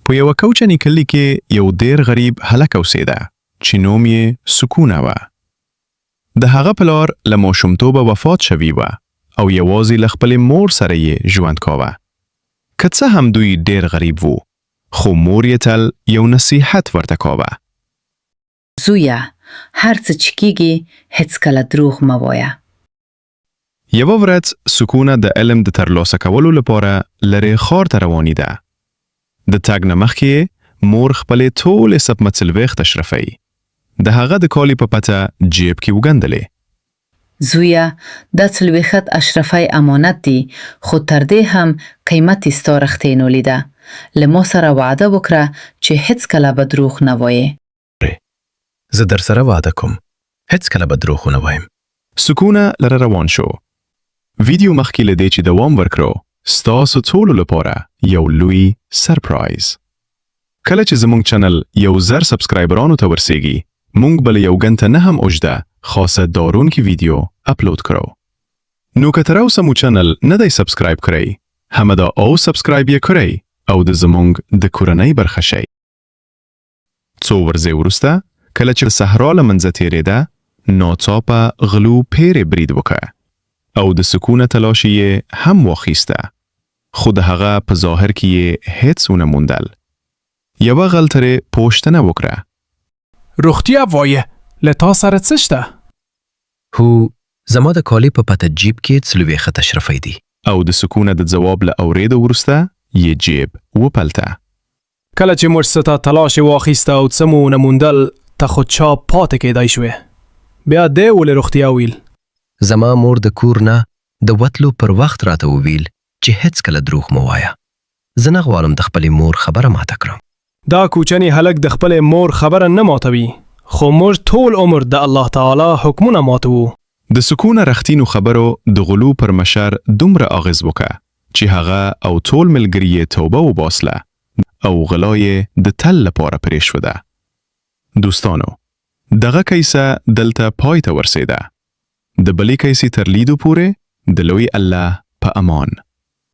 په یوه کوچني کلي کې یو ډېر غریب هلک اوسېده چې نوم یې سکونه وه. د هغه پلار له ماشومتوبه وفات شوی وه او یوازې له خپلې مور سره یې ژوند کاوه. که څه هم دوی ډېر غریب وو، خو مور یې تل یو نصیحت ورته کاوه. زویه، هر څه چې کیږي هیڅکله دروغ مه وایه. یوه ورځ سکونه د علم د ترلاسه کولو لپاره لرې ښار ته روانېده. د تګ نه مخکې مور خپلې ټولې سپمه څلوېښت اشرفۍ د هغه د کالي په پته جیب کې وګنډلې. زویه، دا څلوېښت اشرفۍ امانت دي، خو تر دې هم قیمتي ستا رښتینولي ده. له ما سره وعده وکړه چې هیڅکله به دروغ نه وایې. زه در سره وعده کوم، هیڅکله به دروغ ونه وایم. سکونه لره روان شو. ویډیو مخکې له دې چې دوام ورکړو، ستاسو ټولو لپاره یو لوی سرپرایز. کله چې زموږ چینل یو 1000 سبسکرایبرانو ته ورسیږي، موږ به له یو ګنټه نه هم اوږده خاصه دارونکې ویډیو اپلوډ کړو. نو که تر اوسه مو چینل نه دی سبسکرایب کړی، همدا او سبسکرایب یې کړئ او د زموږ د کورنۍ برخه شئ. څو ورځې وروسته کله چې صحرا له منځه تېرېده، ناڅاپه غلو پیرې برید وکړه او د سکونه تلاشي یې هم واخیسته، خو د هغه په ظاهر کې یې هیڅ ونه موندل. یوه غلطرې پوښتنه وکړه. روغتیا وایه، له تا سره څه شته؟ هو، زما د کالي په پته جیب کې څلوېښت اشرفۍ دي. او د سکونه د ځواب له اورېدو وروسته یې جیب وپلته. کله چې موږ ستا تلاش واخیسته او څه مو ونه موندل، ته خو چا پاتې کېدای شوې. بیا دې ولې روغتیا ویل؟ زما مور د کور نه د وتلو پر وخت راته وویل چې هیڅکله دروغ مه وایه. زه نه غواړم د خپلې مور خبره ماته کړم. دا کوچنی هلک د خپلې مور خبره نه ماتوي، خو موږ ټول عمر د الله تعالی حکمونه ماتوو. د سکونه رښتینو خبرو د غلو پر مشر دومره اغیز وکړه چې هغه او ټول ملګري یې توبه وباسله او غلا یې د تل لپاره پرېښوده. دوستانو، دغه کیسه دلته پای ته ورسېده. د بلې کیسې تر لیدو پورې د لوی الله په امان.